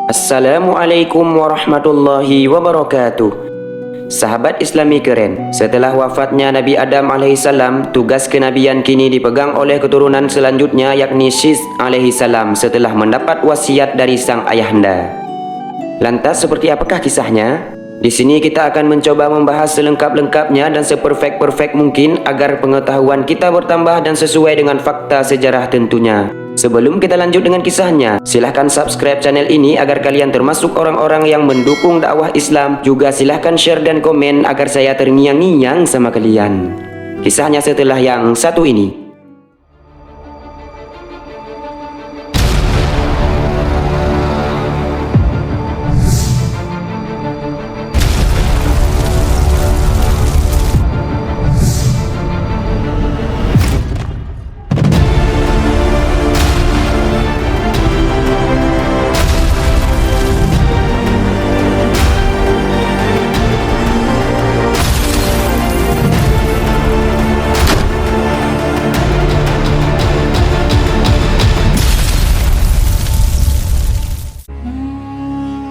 Assalamualaikum warahmatullahi wabarakatuh. Sahabat Islami keren, setelah wafatnya Nabi Adam alaihissalam, tugas kenabian kini dipegang oleh keturunan selanjutnya, yakni Syith alaihissalam, setelah mendapat wasiat dari sang ayahanda. Lantas seperti apakah kisahnya? Di sini kita akan mencoba membahas selengkap-lengkapnya dan seperfect mungkin agar pengetahuan kita bertambah dan sesuai dengan fakta sejarah tentunya. Sebelum kita lanjut dengan kisahnya, silahkan subscribe channel ini agar kalian termasuk orang-orang yang mendukung dakwah Islam. Juga silahkan share dan komen agar saya terngiang-ngiang sama kalian. Kisahnya setelah yang satu ini.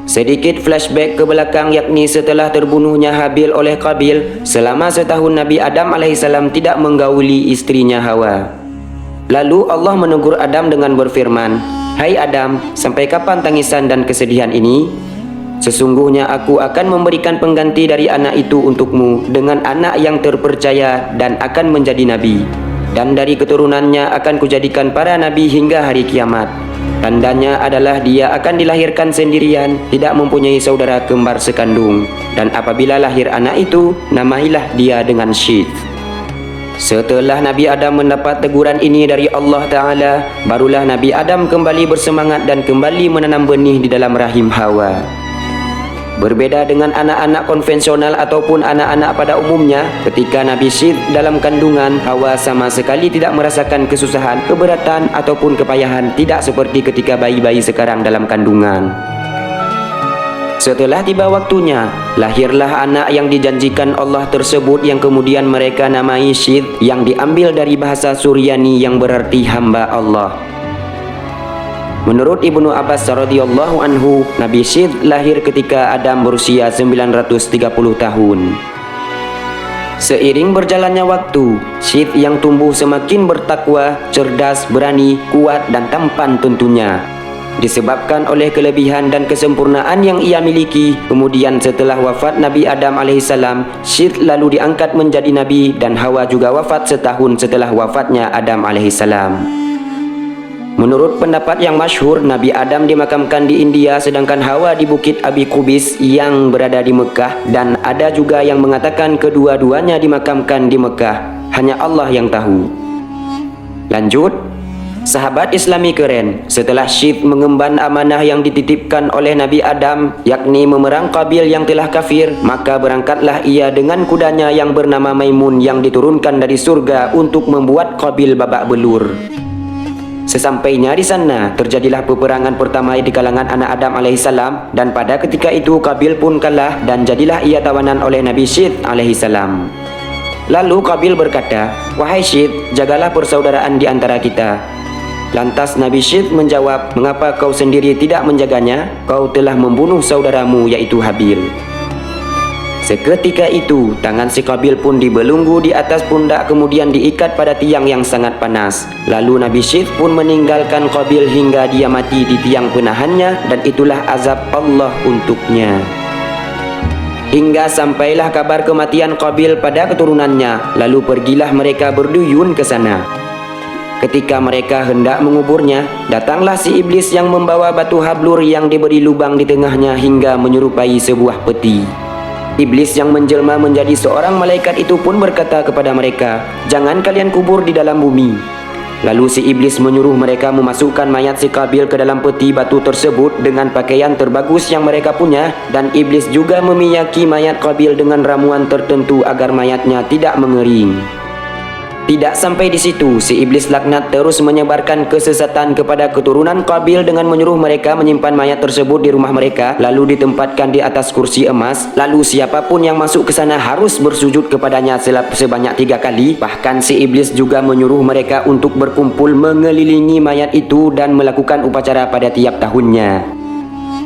Sedikit flashback ke belakang, yakni setelah terbunuhnya Habil oleh Qabil, selama setahun Nabi Adam alaihissalam tidak menggauli istrinya Hawa. Lalu Allah menegur Adam dengan berfirman, "Hai Adam, sampai kapan tangisan dan kesedihan ini? Sesungguhnya aku akan memberikan pengganti dari anak itu untukmu dengan anak yang terpercaya dan akan menjadi nabi. Dan dari keturunannya akan kujadikan para nabi hingga hari kiamat. Tandanya adalah dia akan dilahirkan sendirian, tidak mempunyai saudara kembar sekandung. Dan apabila lahir anak itu, namailah dia dengan Syith." Setelah Nabi Adam mendapat teguran ini dari Allah Ta'ala, barulah Nabi Adam kembali bersemangat dan kembali menanam benih di dalam rahim Hawa. Berbeda dengan anak-anak konvensional ataupun anak-anak pada umumnya, ketika Nabi Syith dalam kandungan, Hawa sama sekali tidak merasakan kesusahan, keberatan ataupun kepayahan, tidak seperti ketika bayi-bayi sekarang dalam kandungan. Setelah tiba waktunya, lahirlah anak yang dijanjikan Allah tersebut yang kemudian mereka namai Syith, yang diambil dari bahasa Suryani yang berarti hamba Allah. Menurut Ibnu Abbas radhiyallahu anhu, Nabi Syith lahir ketika Adam berusia 930 tahun. Seiring berjalannya waktu, Syith yang tumbuh semakin bertakwa, cerdas, berani, kuat dan tampan tentunya. Disebabkan oleh kelebihan dan kesempurnaan yang ia miliki, kemudian setelah wafat Nabi Adam alaihissalam, Syith lalu diangkat menjadi nabi dan Hawa juga wafat setahun setelah wafatnya Adam alaihissalam. Menurut pendapat yang masyhur, Nabi Adam dimakamkan di India sedangkan Hawa di Bukit Abi Qubis yang berada di Mekah, dan ada juga yang mengatakan kedua-duanya dimakamkan di Mekah. Hanya Allah yang tahu. Lanjut, sahabat Islami keren, setelah Syith mengemban amanah yang dititipkan oleh Nabi Adam, yakni memerang Qabil yang telah kafir, maka berangkatlah ia dengan kudanya yang bernama Maimun yang diturunkan dari surga untuk membuat Qabil babak belur. Sesampainya di sana, terjadilah peperangan pertama di kalangan anak Adam alaihissalam, dan pada ketika itu Qabil pun kalah dan jadilah ia tawanan oleh Nabi Syith alaihissalam. Lalu Qabil berkata, "Wahai Syith, jagalah persaudaraan di antara kita." Lantas Nabi Syith menjawab, "Mengapa kau sendiri tidak menjaganya? Kau telah membunuh saudaramu yaitu Habil." Seketika itu, tangan si Qabil pun dibelunggu di atas pundak kemudian diikat pada tiang yang sangat panas. Lalu Nabi Syith pun meninggalkan Qabil hingga dia mati di tiang penahannya, dan itulah azab Allah untuknya. Hingga sampailah kabar kematian Qabil pada keturunannya, lalu pergilah mereka berduyun ke sana. Ketika mereka hendak menguburnya, datanglah si iblis yang membawa batu hablur yang diberi lubang di tengahnya hingga menyerupai sebuah peti. Iblis yang menjelma menjadi seorang malaikat itu pun berkata kepada mereka, "Jangan kalian kubur di dalam bumi." Lalu si iblis menyuruh mereka memasukkan mayat si Qabil ke dalam peti batu tersebut dengan pakaian terbagus yang mereka punya, dan iblis juga memiyaki mayat Qabil dengan ramuan tertentu agar mayatnya tidak mengering. Tidak sampai di situ, si iblis laknat terus menyebarkan kesesatan kepada keturunan Qabil dengan menyuruh mereka menyimpan mayat tersebut di rumah mereka, lalu ditempatkan di atas kursi emas. Lalu siapapun yang masuk ke sana harus bersujud kepadanya sebanyak 3 kali. Bahkan si iblis juga menyuruh mereka untuk berkumpul mengelilingi mayat itu dan melakukan upacara pada tiap tahunnya.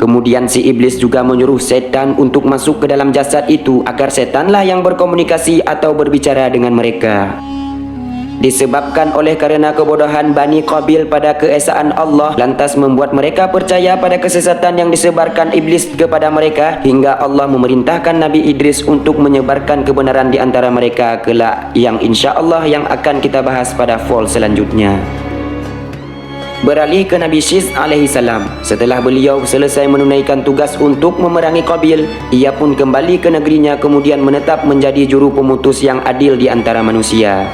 Kemudian si iblis juga menyuruh setan untuk masuk ke dalam jasad itu agar setanlah yang berkomunikasi atau berbicara dengan mereka. Disebabkan oleh karena kebodohan Bani Qabil pada keesaan Allah, lantas membuat mereka percaya pada kesesatan yang disebarkan iblis kepada mereka, hingga Allah memerintahkan Nabi Idris untuk menyebarkan kebenaran di antara mereka kelak, yang insya Allah yang akan kita bahas pada vol selanjutnya. Beralih ke Nabi Syith alaihi salam. Setelah beliau selesai menunaikan tugas untuk memerangi Qabil, ia pun kembali ke negerinya, kemudian menetap menjadi juru pemutus yang adil di antara manusia.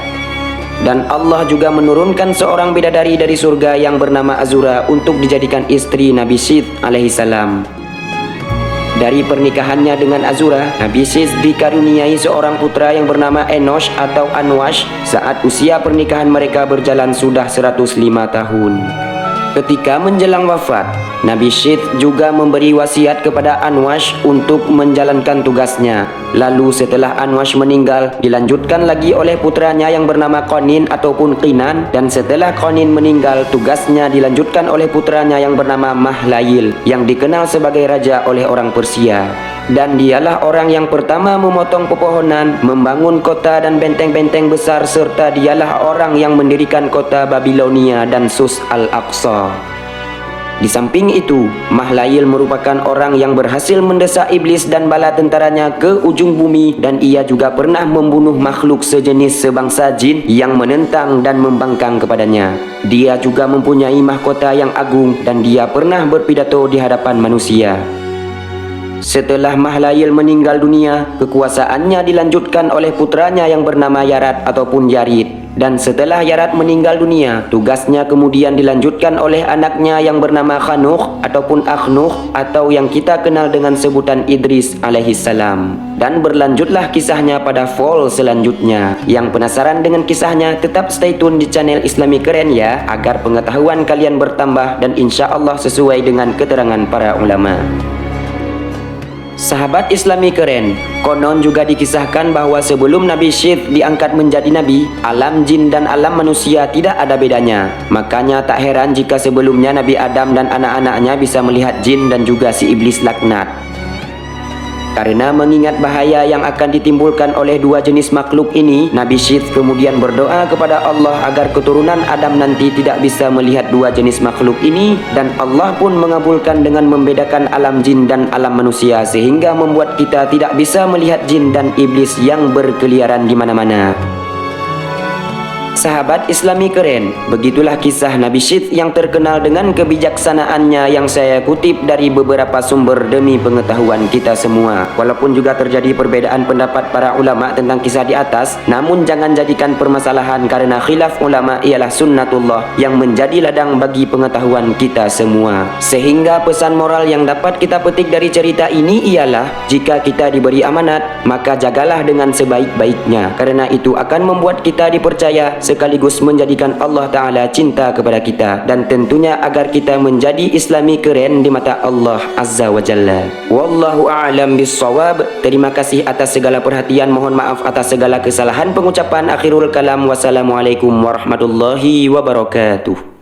Dan Allah juga menurunkan seorang bidadari dari surga yang bernama Azura untuk dijadikan istri Nabi Syith alaihi salam. Dari pernikahannya dengan Azura, Nabi Syith dikaruniai seorang putra yang bernama Enosh atau Anwash saat usia pernikahan mereka berjalan sudah 105 tahun. Ketika menjelang wafat, Nabi Syith juga memberi wasiat kepada Anwash untuk menjalankan tugasnya. Lalu setelah Anwash meninggal, dilanjutkan lagi oleh putranya yang bernama Qanin ataupun Qinan, dan setelah Qanin meninggal, tugasnya dilanjutkan oleh putranya yang bernama Mahlayil yang dikenal sebagai raja oleh orang Persia. Dan dialah orang yang pertama memotong pepohonan, membangun kota dan benteng-benteng besar, serta dialah orang yang mendirikan kota Babilonia dan Sus Al-Aqsa. Di samping itu, Mahlayil merupakan orang yang berhasil mendesak iblis dan bala tentaranya ke ujung bumi, dan ia juga pernah membunuh makhluk sejenis sebangsa jin yang menentang dan membangkang kepadanya. Dia juga mempunyai mahkota yang agung dan dia pernah berpidato di hadapan manusia. Setelah Mahlayil meninggal dunia, kekuasaannya dilanjutkan oleh putranya yang bernama Yarat ataupun Yarid. Dan setelah Yarat meninggal dunia, tugasnya kemudian dilanjutkan oleh anaknya yang bernama Khanuh ataupun Akhnuh, atau yang kita kenal dengan sebutan Idris alaihi salam. Dan berlanjutlah kisahnya pada vol selanjutnya. Yang penasaran dengan kisahnya, tetap stay tune di channel Islami Keren ya, agar pengetahuan kalian bertambah dan insya Allah sesuai dengan keterangan para ulama. Sahabat Islami Keren, konon juga dikisahkan bahwa sebelum Nabi Syith diangkat menjadi nabi, alam jin dan alam manusia tidak ada bedanya. Makanya tak heran jika sebelumnya Nabi Adam dan anak-anaknya bisa melihat jin dan juga si iblis laknat. Karena mengingat bahaya yang akan ditimbulkan oleh dua jenis makhluk ini, Nabi Syith kemudian berdoa kepada Allah agar keturunan Adam nanti tidak bisa melihat dua jenis makhluk ini, dan Allah pun mengabulkan dengan membedakan alam jin dan alam manusia, sehingga membuat kita tidak bisa melihat jin dan iblis yang berkeliaran di mana-mana. Sahabat Islami Keren, begitulah kisah Nabi Syith yang terkenal dengan kebijaksanaannya yang saya kutip dari beberapa sumber demi pengetahuan kita semua. Walaupun juga terjadi perbedaan pendapat para ulama tentang kisah di atas, namun jangan jadikan permasalahan, karena khilaf ulama ialah sunnatullah yang menjadi ladang bagi pengetahuan kita semua. Sehingga pesan moral yang dapat kita petik dari cerita ini ialah, jika kita diberi amanat, maka jagalah dengan sebaik-baiknya, karena itu akan membuat kita dipercaya sekaligus menjadikan Allah Ta'ala cinta kepada kita, dan tentunya agar kita menjadi Islami keren di mata Allah Azza wa Jalla. Wallahu a'lam bissawab. Terima kasih atas segala perhatian, mohon maaf atas segala kesalahan pengucapan. Akhirul kalam, wassalamualaikum warahmatullahi wabarakatuh.